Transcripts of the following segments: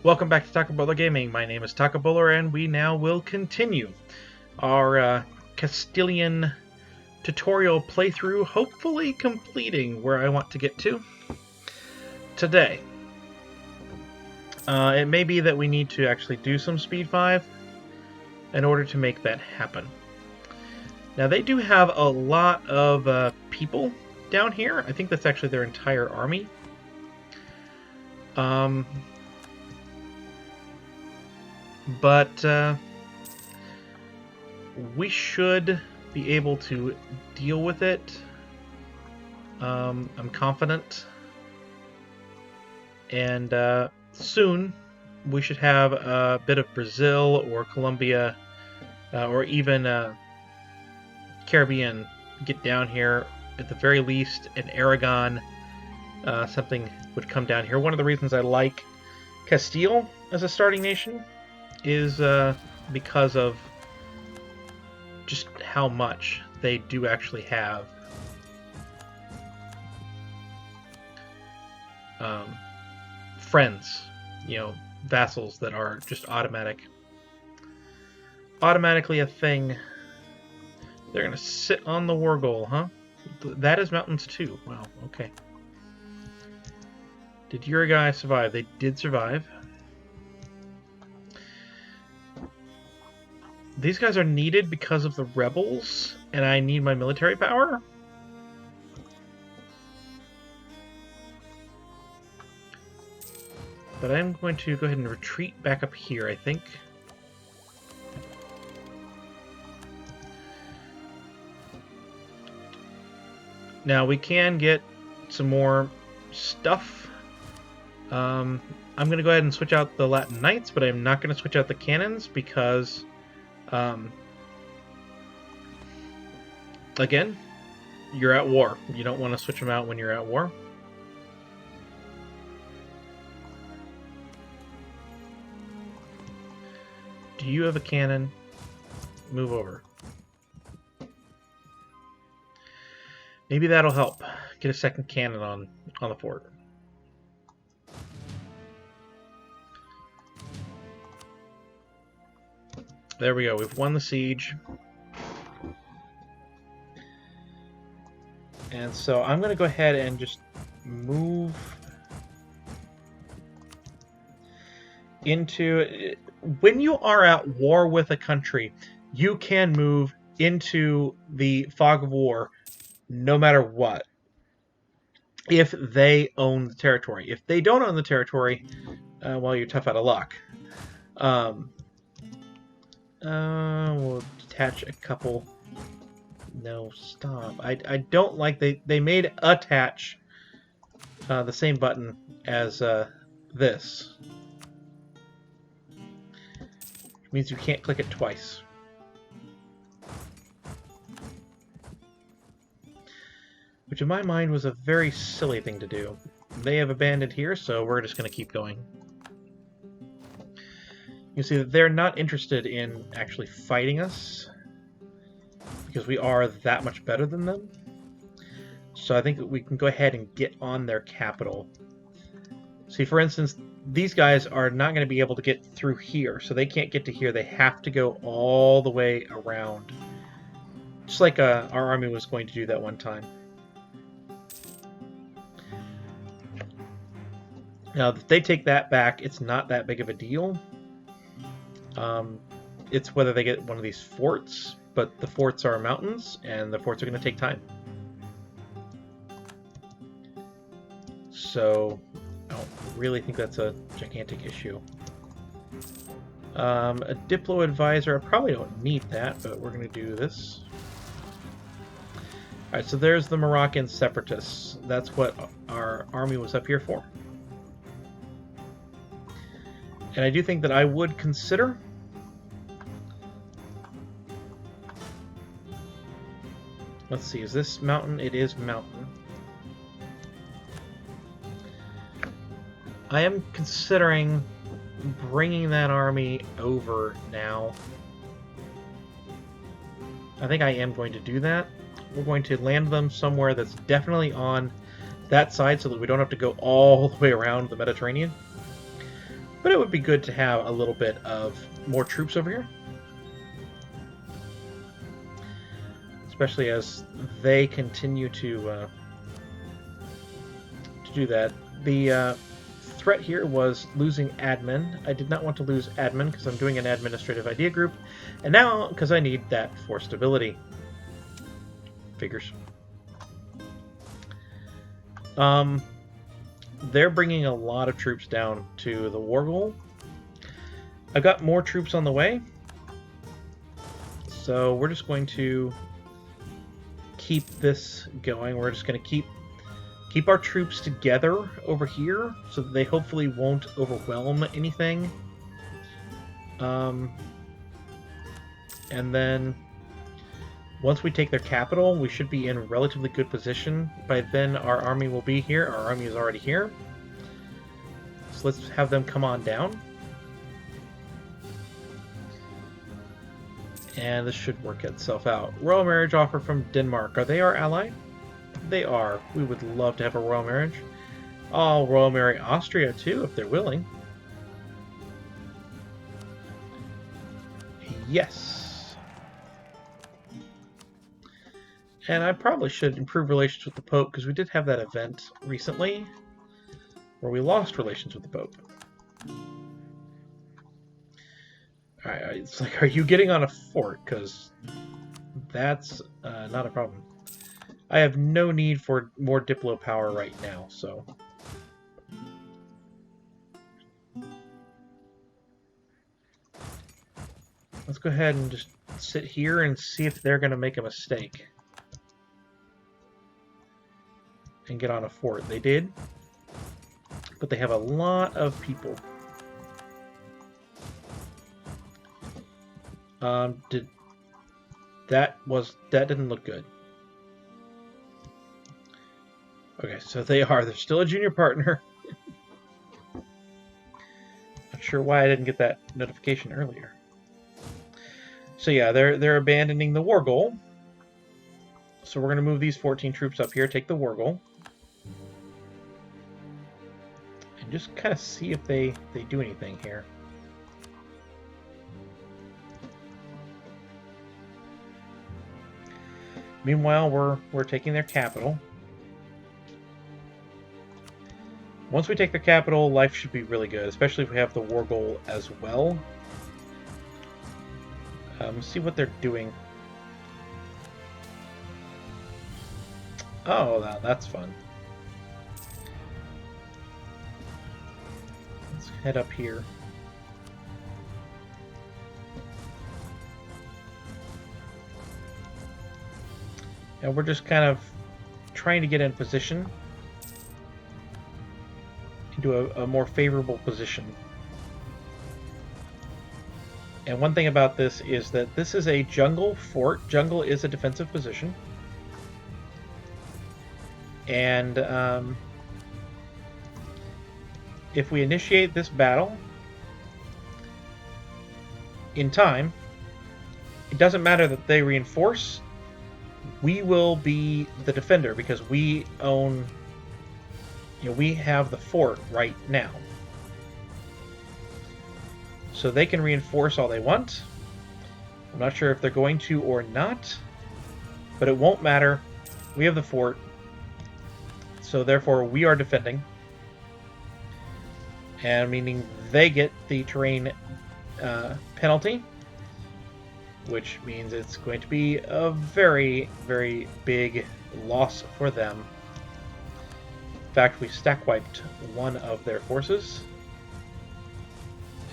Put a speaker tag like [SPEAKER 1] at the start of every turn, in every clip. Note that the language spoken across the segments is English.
[SPEAKER 1] Welcome back to Takabola Gaming. My name is Takabola, and we now will continue our Castilian tutorial playthrough, hopefully completing where I want to get to today. It may be that we need to actually do some Speed 5 in order to make that happen. Now, they do have a lot of people down here. I think that's actually their entire army. But we should be able to deal with it. I'm confident. And soon we should have a bit of Brazil or Colombia or even Caribbean get down here. At the very least, in Aragon, something would come down here. One of the reasons I like Castile as a starting nation is because of just how much they do actually have friends, vassals that are just automatically a thing. They're gonna sit on the war goal, huh? That is mountains too. Wow, okay. Did your guy survive? They did survive. These guys are needed because of the rebels, and I need my military power. But I'm going to go ahead and retreat back up here, I think. Now, we can get some more stuff. I'm going to go ahead and switch out the Latin Knights, but I'm not going to switch out the cannons because... again, you're at war. You don't want to switch them out when you're at war. Do you have a cannon? Move over. Maybe that'll help. Get a second cannon on the fort. There we go. We've won the siege. And so I'm going to go ahead and just move into... When you are at war with a country, you can move into the fog of war no matter what, if they own the territory. If they don't own the territory, well, you're tough out of luck. We'll detach a couple. No, stop. I don't like they made attach the same button as this. Which means you can't click it twice. Which in my mind was a very silly thing to do. They have abandoned here, so we're just going to keep going. You see that they're not interested in actually fighting us, because we are that much better than them. So I think that we can go ahead and get on their capital. See, for instance, these guys are not going to be able to get through here, so they can't get to here. They have to go all the way around. Just like our army was going to do that one time. Now, if they take that back, it's not that big of a deal. It's whether they get one of these forts, but the forts are mountains, and the forts are going to take time. So, I don't really think that's a gigantic issue. A Diplo Advisor, I probably don't need that, but we're going to do this. Alright, so there's the Moroccan separatists. That's what our army was up here for. And I do think that I would consider let's see, is this mountain? It is mountain. I am considering bringing that army over now. I think I am going to do that. We're going to land them somewhere that's definitely on that side so that we don't have to go all the way around the Mediterranean. But it would be good to have a little bit of more troops over here. Especially as they continue to do that. The threat here was losing admin. I did not want to lose admin because I'm doing an administrative idea group. And now, because I need that for stability. Figures. They're bringing a lot of troops down to the war goal. I've got more troops on the way. So we're just going to keep this going. We're just going to keep our troops together over here so that they hopefully won't overwhelm anything. And then once we take their capital, we should be in relatively good position. By then, our army will be here. Our army is already here. So let's have them come on down. And this should work itself out. Royal marriage offer from Denmark. Are they our ally? They are. We would love to have a royal marriage. I'll royal marry Austria too, if they're willing. Yes. And I probably should improve relations with the Pope, because we did have that event recently where we lost relations with the Pope. Alright, it's like, are you getting on a fort? Because that's not a problem. I have no need for more Diplo power right now, so... Let's go ahead and just sit here and see if they're going to make a mistake. And get on a fort. They did. But they have a lot of people. That didn't look good. Okay, so they're still a junior partner. Not sure why I didn't get that notification earlier. So yeah, they're abandoning the war goal. So we're going to move these 14 troops up here, take the war goal. And just kind of see if they do anything here. Meanwhile, we're taking their capital. Once we take their capital, life should be really good, especially if we have the war goal as well. See what they're doing. Oh, that's fun. Let's head up here. And we're just kind of trying to get in position into a more favorable position. And one thing about this is that this is a jungle fort. Jungle is a defensive position. And if we initiate this battle in time, it doesn't matter that they reinforce. We will be the defender because we own, we have the fort right now. So they can reinforce all they want. I'm not sure if they're going to or not, but it won't matter. We have the fort, so therefore we are defending. And meaning they get the terrain penalty, which means it's going to be a very, very big loss for them. In fact, we stack wiped one of their forces.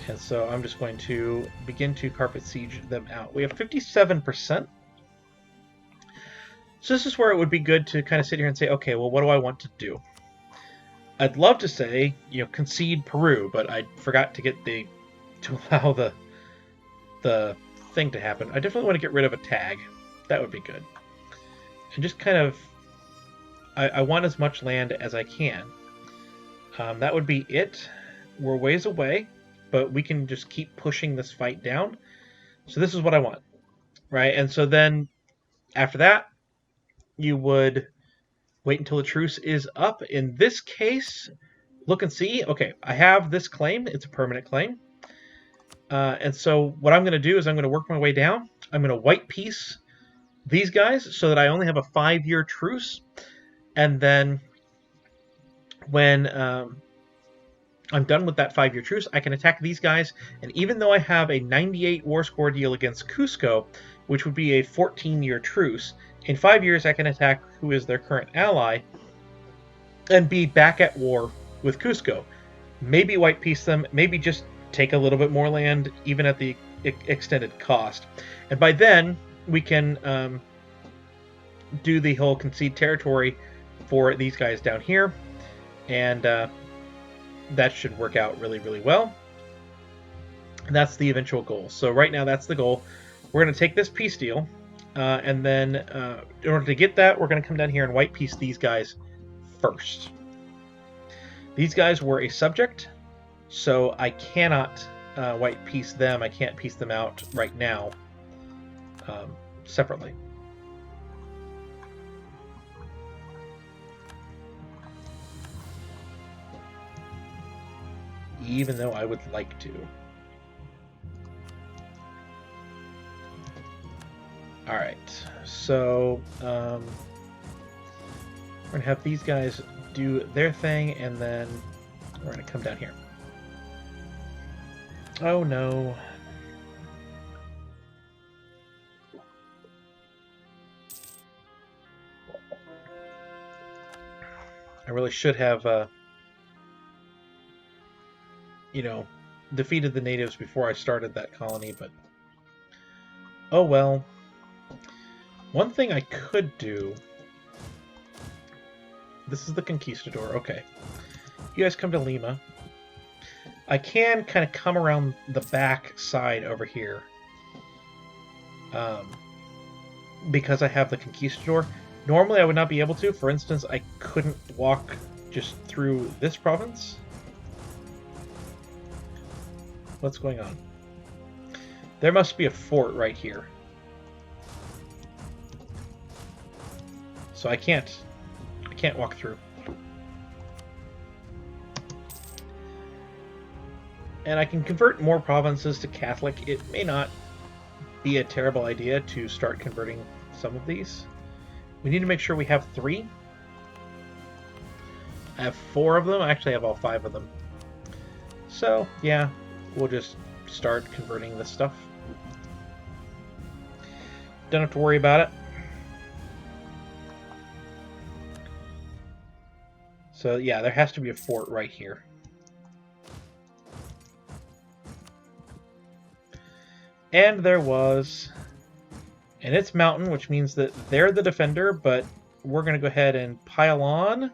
[SPEAKER 1] And so I'm just going to begin to carpet siege them out. We have 57%. So this is where it would be good to kind of sit here and say, okay, well, what do I want to do? I'd love to say, concede Peru, but I forgot to get to allow the thing to happen. I definitely want to get rid of a tag. That would be good. And just kind of, I want as much land as I can. That would be it. We're ways away, but we can just keep pushing this fight down. So this is what I want, right? And so then after that, you would wait until the truce is up. In this case, look and see. Okay, I have this claim. It's a permanent claim. And so what I'm going to do is I'm going to work my way down. I'm going to white piece these guys so that I only have a 5-year truce. And then when I'm done with that 5-year truce, I can attack these guys. And even though I have a 98 war score deal against Cusco, which would be a 14-year truce, in 5 years I can attack who is their current ally and be back at war with Cusco. Maybe white piece them, maybe just take a little bit more land, even at the extended cost. And by then, we can do the whole concede territory for these guys down here. And that should work out really, really well. And that's the eventual goal. So right now, that's the goal. We're going to take this peace deal. And then in order to get that, we're going to come down here and white piece these guys first. These guys were a subject, so I cannot white piece them. I can't piece them out right now separately. Even though I would like to. Alright, so we're going to have these guys do their thing, and then we're going to come down here. Oh no. I really should have, you know, defeated the natives before I started that colony, but oh well. One thing I could do... This is the Conquistador. Okay. You guys come to Lima. I can kind of come around the back side over here. Because I have the Conquistador. Normally I would not be able to. For instance, I couldn't walk just through this province. What's going on? There must be a fort right here. So I can't walk through. And I can convert more provinces to Catholic. It may not be a terrible idea to start converting some of these. We need to make sure we have 3. I have 4 of them. I actually have all 5 of them. So, yeah, we'll just start converting this stuff. Don't have to worry about it. So yeah, there has to be a fort right here. And there was. And it's mountain, which means that they're the defender, but we're going to go ahead and pile on.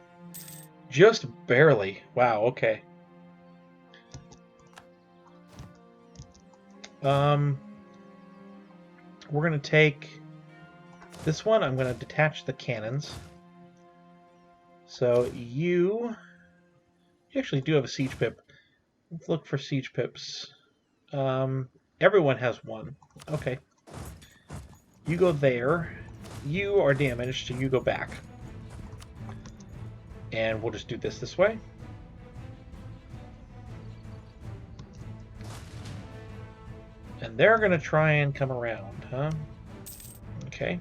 [SPEAKER 1] Just barely. Wow, okay. We're going to take this one. I'm going to detach the cannons. So you actually do have a siege pip. Let's look for siege pips. Everyone has one. Okay. You go there. You are damaged, so you go back. And we'll just do this way. And they're going to try and come around, huh? Okay.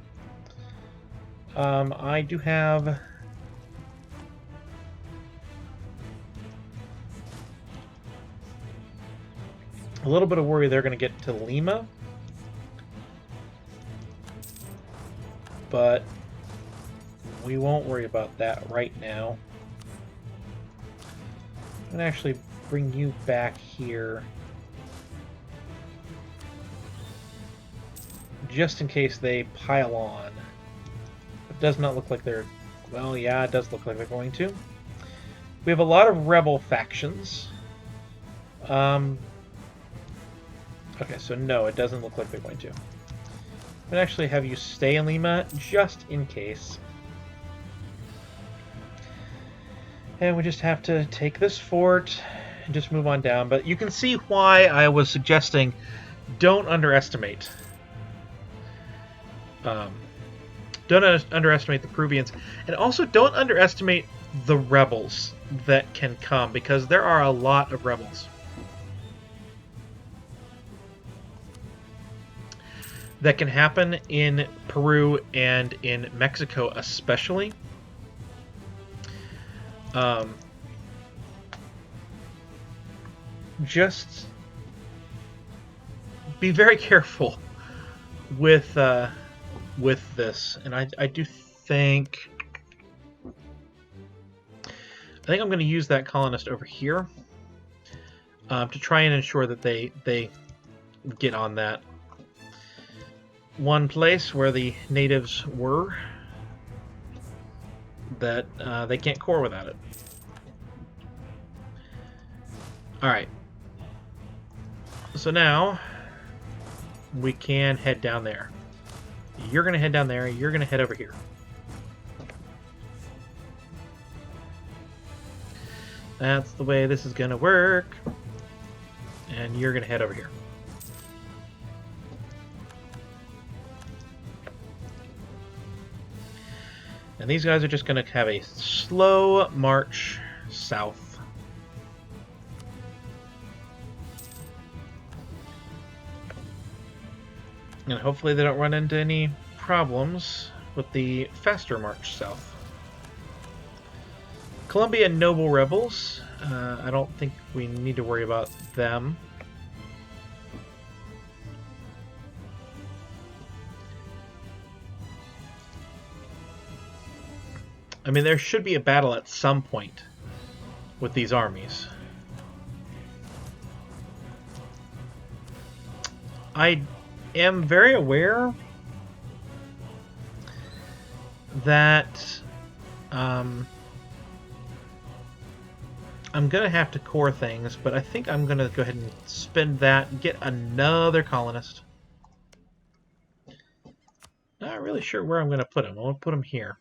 [SPEAKER 1] I do have... a little bit of worry they're going to get to Lima. But we won't worry about that right now. I'm going to actually bring you back here. Just in case they pile on. It does not look like they're... well, yeah, it does look like they're going to. We have a lot of rebel factions. Okay, so no, it doesn't look like they're going to. I'm going to actually have you stay in Lima, just in case. And we just have to take this fort and just move on down. But you can see why I was suggesting don't underestimate. Don't underestimate the Peruvians. And also don't underestimate the rebels. that can come, because there are a lot of rebels that can happen in Peru and in Mexico especially. Just be very careful with this, and I do think I'm going to use that colonist over here to try and ensure that they get on that one place where the natives were, that they can't core without it. Alright. So now we can head down there. You're going to head down there, you're going to head over here. That's the way this is going to work. And you're going to head over here. And these guys are just going to have a slow march south. And hopefully they don't run into any problems with the faster march south. Colombia Noble Rebels. I don't think we need to worry about them. I mean, there should be a battle at some point with these armies. I am very aware that I'm going to have to core things, but I think I'm going to go ahead and spend that and get another colonist. Not really sure where I'm going to put him. I'm going to put him here.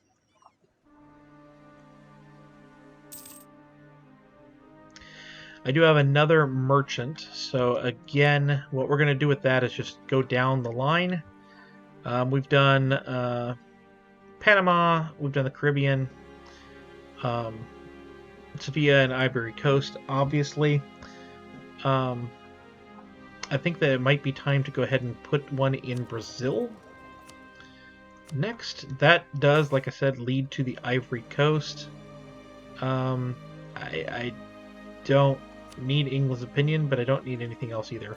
[SPEAKER 1] I do have another merchant, so again, what we're going to do with that is just go down the line. We've done Panama, we've done the Caribbean, Sevilla and Ivory Coast, obviously. I think that it might be time to go ahead and put one in Brazil next. That does, like I said, lead to the Ivory Coast. I don't need England's opinion, but I don't need anything else either.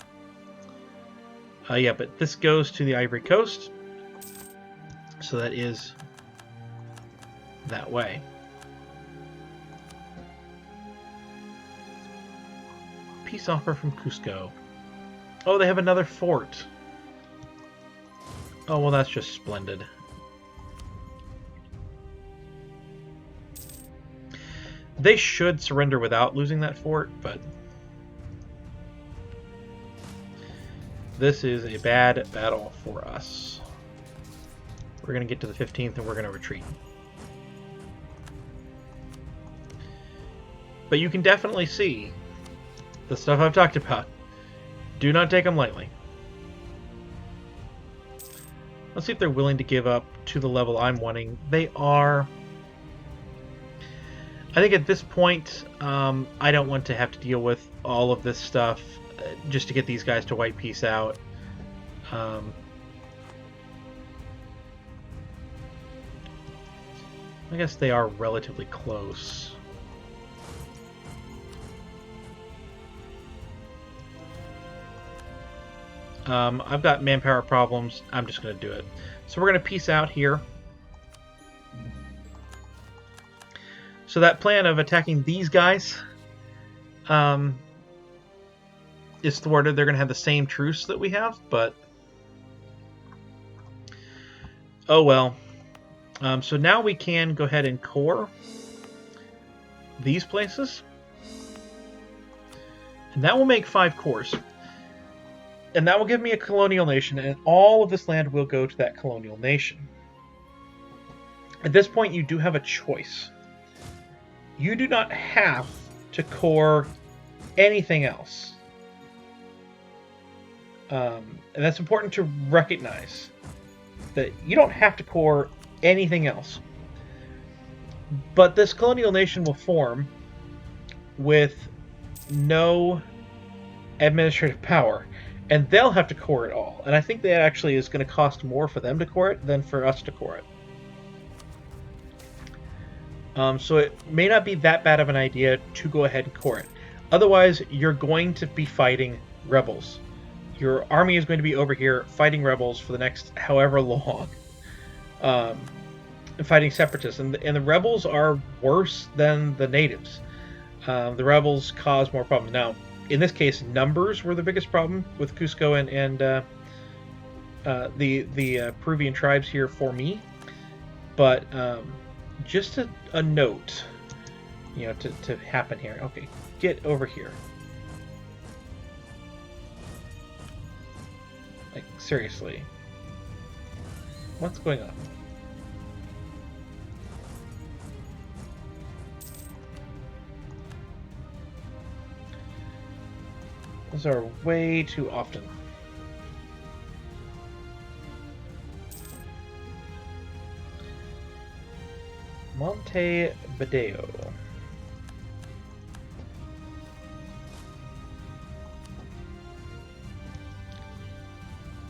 [SPEAKER 1] Yeah, but this goes to the Ivory Coast, so that is that way. Peace offer from Cusco. Oh, they have another fort. Oh, well, that's just splendid. They should surrender without losing that fort, but this is a bad battle for us. We're going to get to the 15th and we're going to retreat. But you can definitely see the stuff I've talked about. Do not take them lightly. Let's see if they're willing to give up to the level I'm wanting. They are. I think at this point, I don't want to have to deal with all of this stuff just to get these guys to white peace out. I guess they are relatively close. I've got manpower problems. I'm just going to do it. So we're going to peace out here. So that plan of attacking these guys is thwarted. They're going to have the same truce that we have, but oh well. So now we can go ahead and core these places. And that will make 5 cores. And that will give me a colonial nation, and all of this land will go to that colonial nation. At this point, you do have a choice. You do not have to core anything else. And that's important to recognize, that you don't have to core anything else. But this colonial nation will form with no administrative power, and they'll have to core it all. And I think that actually is going to cost more for them to core it than for us to core it. So it may not be that bad of an idea to go ahead and core it. Otherwise, you're going to be fighting rebels. Your army is going to be over here fighting rebels for the next however long. Fighting separatists. And the rebels are worse than the natives. The rebels cause more problems. Now, in this case, numbers were the biggest problem with Cusco and the Peruvian tribes here for me. But just a note, to happen here. Okay, get over here. Like, seriously. What's going on? Those are way too often. Montevideo.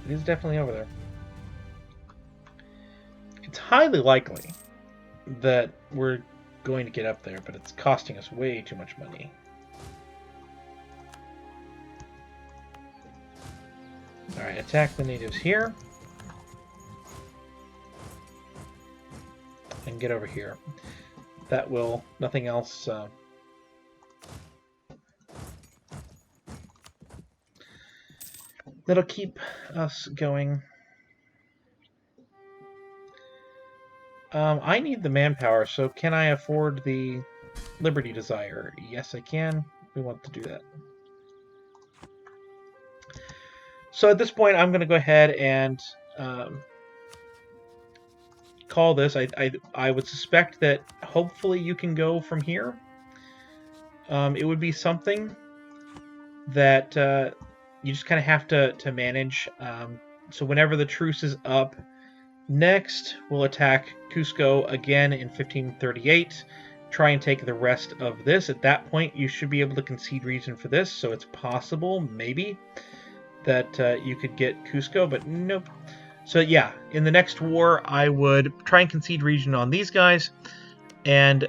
[SPEAKER 1] It is definitely over there. It's highly likely that we're going to get up there, but it's costing us way too much money. Alright, attack the natives here. And get over here. That will, nothing else. That'll keep us going. I need the manpower, so can I afford the Liberty Desire? Yes, I can. We want to do that. So at this point, I'm going to go ahead and call this. I would suspect that hopefully you can go from here. It would be something that you just kind of have to manage. So whenever the truce is up, next we'll attack Cusco again in 1538. Try and take the rest of this. At that point, you should be able to concede region for this, so it's possible, maybe, that you could get Cusco, but nope. So yeah, in the next war, I would try and concede region on these guys and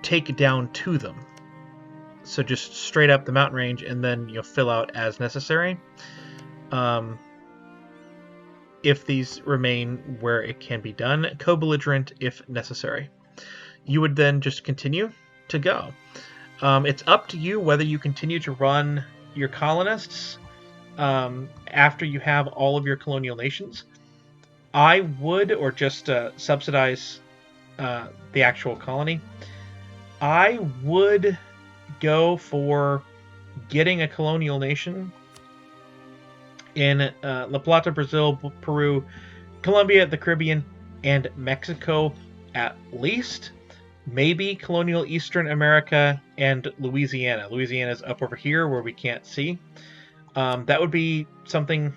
[SPEAKER 1] take down to them. So just straight up the mountain range, and then fill out as necessary. If these remain where it can be done, co-belligerent if necessary. You would then just continue to go. It's up to you whether you continue to run your colonists after you have all of your colonial nations. I would, or just subsidize the actual colony. I would go for getting a colonial nation in La Plata, Brazil, Peru, Colombia, the Caribbean, and Mexico at least. Maybe colonial Eastern America and Louisiana. Louisiana's up over here where we can't see. That would be something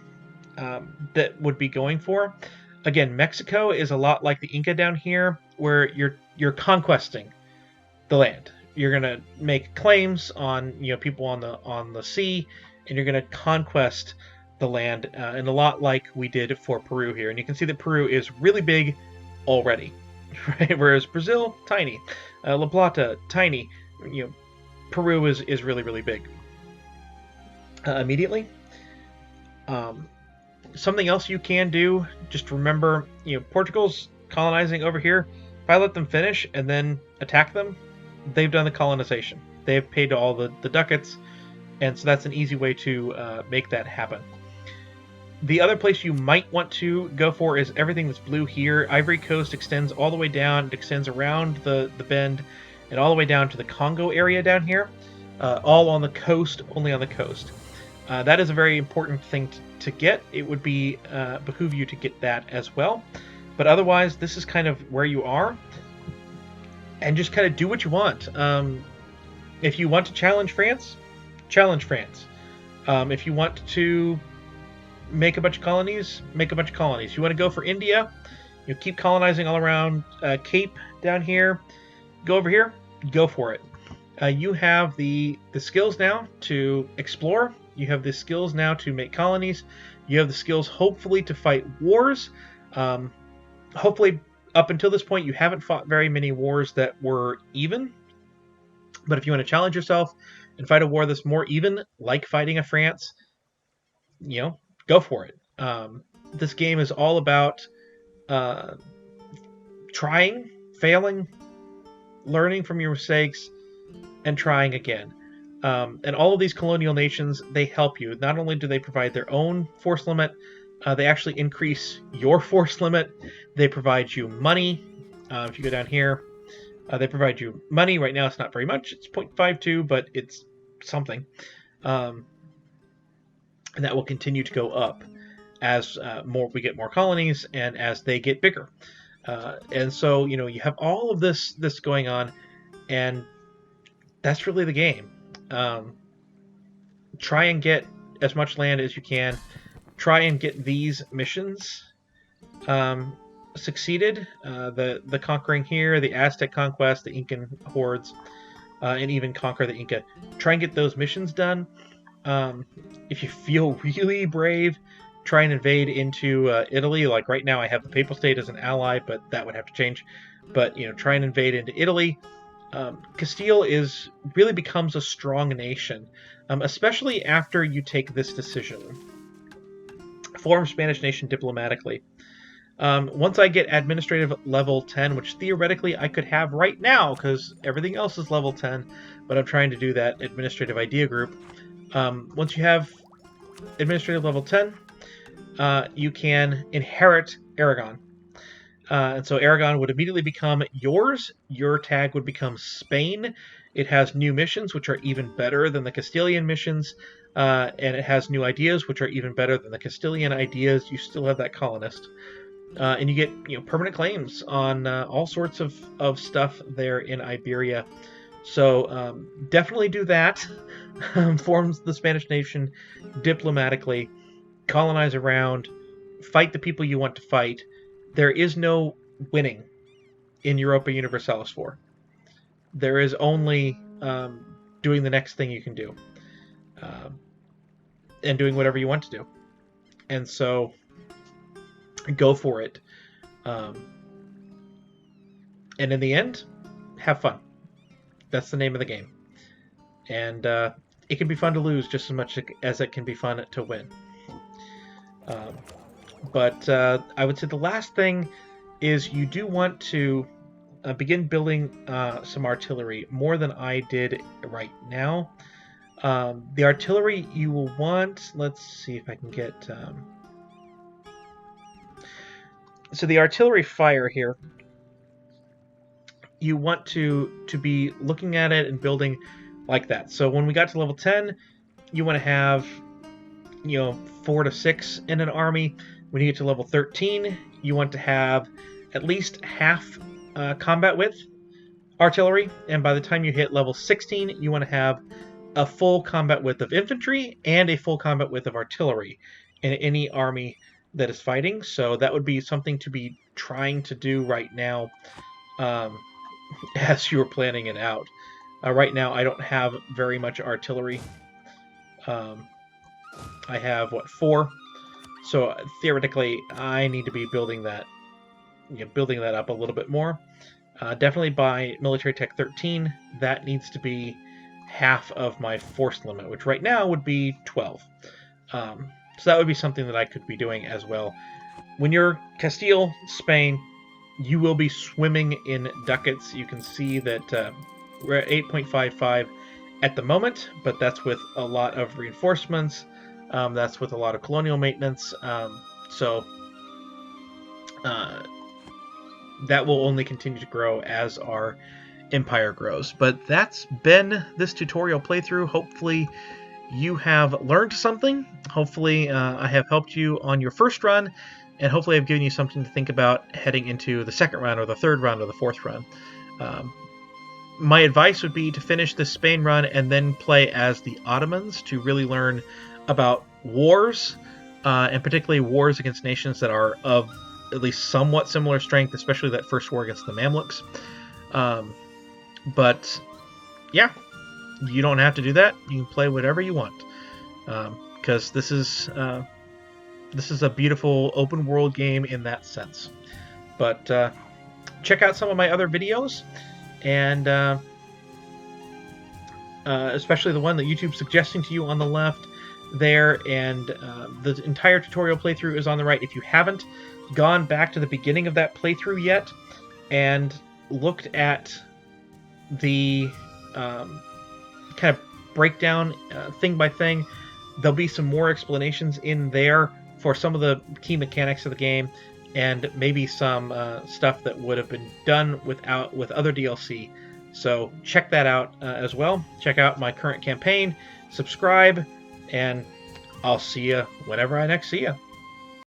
[SPEAKER 1] that would be going for. Again, Mexico is a lot like the Inca down here, where you're conquesting the land. You're gonna make claims on people on the sea, and you're gonna conquest the land, and a lot like we did for Peru here. And you can see that Peru is really big already, right? Whereas Brazil, tiny. La Plata, tiny. Peru is really, really big. Immediately. Something else you can do, just remember, Portugal's colonizing over here. If I let them finish and then attack them, they've done the colonization. They've paid all the ducats, and so that's an easy way to make that happen. The other place you might want to go for is everything that's blue here. Ivory Coast extends all the way down. It extends around the bend and all the way down to the Congo area down here. All on the coast, only on the coast. That is a very important thing to get. It would be behoove you to get that as well. But otherwise, this is kind of where you are. And just kind of do what you want. If you want to challenge France, challenge France. If you want to make a bunch of colonies, make a bunch of colonies. You want to go for India, keep colonizing all around Cape down here, go over here, go for it. You have the skills now to explore. You have the skills now to make colonies. You have the skills, hopefully, to fight wars. Hopefully, up until this point, you haven't fought very many wars that were even. But if you want to challenge yourself and fight a war that's more even, like fighting a France, go for it. This game is all about trying, failing, learning from your mistakes, and trying again. And all of these colonial nations, they help you. Not only do they provide their own force limit, they actually increase your force limit. They provide you money. If you go down here, they provide you money. Right now it's not very much. It's 0.52, but it's something. And that will continue to go up as we get more colonies and as they get bigger. And so, you have all of this going on, and that's really the game. Try and get as much land as you can. Try and get these missions succeeded. The conquering here, the Aztec conquest, the Incan hordes, and even conquer the Inca. Try and get those missions done. If you feel really brave, try and invade into Italy. Like right now I have the Papal State as an ally, but that would have to change. But try and invade into Italy. Castile really becomes a strong nation, especially after you take this decision. Form Spanish nation diplomatically. Once I get administrative level 10, which theoretically I could have right now because everything else is level 10, but I'm trying to do that administrative idea group. Once you have administrative level 10, you can inherit Aragon. And so Aragon would immediately become yours. Your tag would become Spain. It has new missions, which are even better than the Castilian missions. And it has new ideas, which are even better than the Castilian ideas. You still have that colonist. And you get permanent claims on all sorts of stuff there in Iberia. So definitely do that. Forms the Spanish nation diplomatically. Colonize around. Fight the people you want to fight. There is no winning in Europa Universalis 4. There is only doing the next thing you can do. And doing whatever you want to do. And so, go for it. And in the end, have fun. That's the name of the game. And it can be fun to lose just as much as it can be fun to win. But I would say the last thing is you do want to begin building some artillery, more than I did right now. The artillery you will want, let's see if I can get... So the artillery fire here, you want to be looking at it and building like that. So when we got to level 10, you want to have 4 to 6 in an army. When you get to level 13, you want to have at least half combat width artillery, and by the time you hit level 16, you want to have a full combat width of infantry and a full combat width of artillery in any army that is fighting. So that would be something to be trying to do right now as you're planning it out. Right now, I don't have very much artillery. I have, 4? So theoretically, I need to be building that up a little bit more. Definitely by military tech 13, that needs to be half of my force limit, which right now would be 12. So that would be something that I could be doing as well. When you're Castile, Spain, you will be swimming in ducats. You can see that we're at 8.55 at the moment, but that's with a lot of reinforcements. That's with a lot of colonial maintenance. So that will only continue to grow as our empire grows. But that's been this tutorial playthrough. Hopefully you have learned something. Hopefully I have helped you on your first run, and hopefully I've given you something to think about heading into the second run or the third run or the fourth run. My advice would be to finish this Spain run and then play as the Ottomans to really learn about wars, and particularly wars against nations that are of at least somewhat similar strength, especially that first war against the Mamluks. But yeah, you don't have to do that. You can play whatever you want, because this is a beautiful open world game in that sense. But check out some of my other videos, and especially the one that YouTube's suggesting to you on the left there, and the entire tutorial playthrough is on the right. If you haven't gone back to the beginning of that playthrough yet and looked at the kind of breakdown thing by thing, there'll be some more explanations in there for some of the key mechanics of the game, and maybe some stuff that would have been done with other DLC. So check that out as well. Check out my current campaign, subscribe, and I'll see you whenever I next see you.